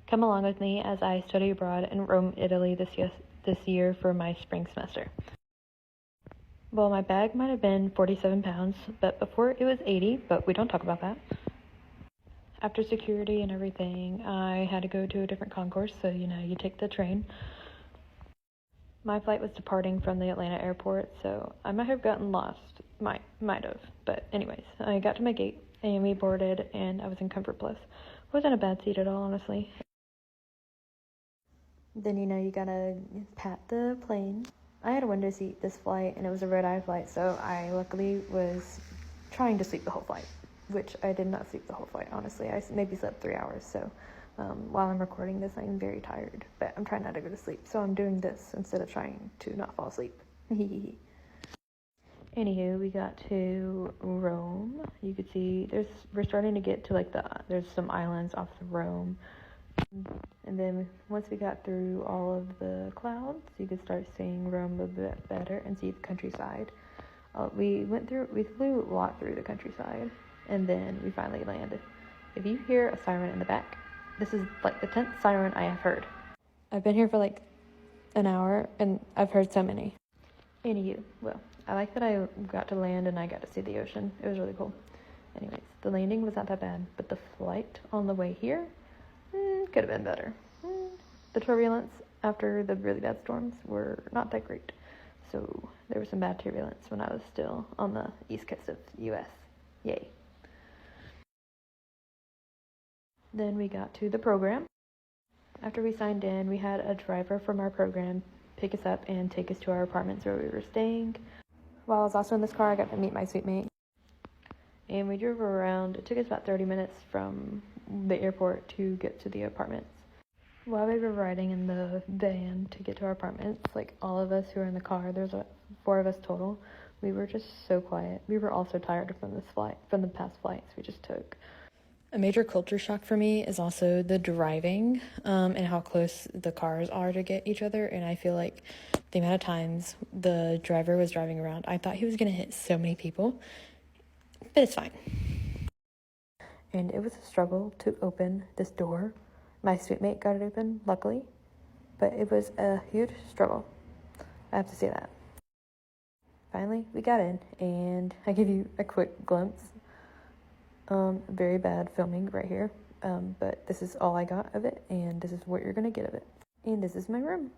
Come along with me as I study abroad in Rome, Italy this year for my spring semester. Well, my bag might have been 47 pounds, but before it was 80, but we don't talk about that. After security and everything, I had to go to a different concourse, so you take the train. My flight was departing from the Atlanta airport, so I might have gotten lost. Might have. But anyways, I got to my gate, and we boarded, and I was in Comfort Plus. Wasn't a bad seat at all, honestly. Then, you gotta pat the plane. I had a window seat this flight, and it was a red-eye flight, so I luckily was trying to sleep the whole flight, which I did not sleep the whole flight, honestly. I maybe slept 3 hours, so while I'm recording this, I'm very tired, but I'm trying not to go to sleep, so I'm doing this instead of trying to not fall asleep. Anywho, we got to Rome. You could see we're starting to get to there's some islands off the Rome. And then once we got through all of the clouds, you could start seeing Rome a bit better and see the countryside. We flew a lot through the countryside, and then we finally landed. If you hear a siren in the back, this is like the 10th siren I have heard. I've been here for like an hour, and I've heard so many. Anywho, well, I like that I got to land and I got to see the ocean. It was really cool. Anyways, the landing was not that bad, but the flight on the way here could have been better. The turbulence after the really bad storms were not that great. So there was some bad turbulence when I was still on the east coast of the US. Yay. Then we got to the program. After we signed in, we had a driver from our program pick us up and take us to our apartments where we were staying. While I was also in this car, I got to meet my sweet mate. And we drove around. It took us about 30 minutes from the airport to get to the apartments. While we were riding in the van to get to our apartments, like all of us who were in the car, there's 4 of us total, we were just so quiet. We were all so tired from the past flights we just took. A major culture shock for me is also the driving and how close the cars are to get each other. And I feel like the amount of times the driver was driving around, I thought he was going to hit so many people, but it's fine. And it was a struggle to open this door. My sweet mate got it open, luckily, but it was a huge struggle. I have to say that. Finally, we got in, and I give you a quick glimpse. Very bad filming right here, but this is all I got of it, and this is what you're gonna get of it. And this is my room.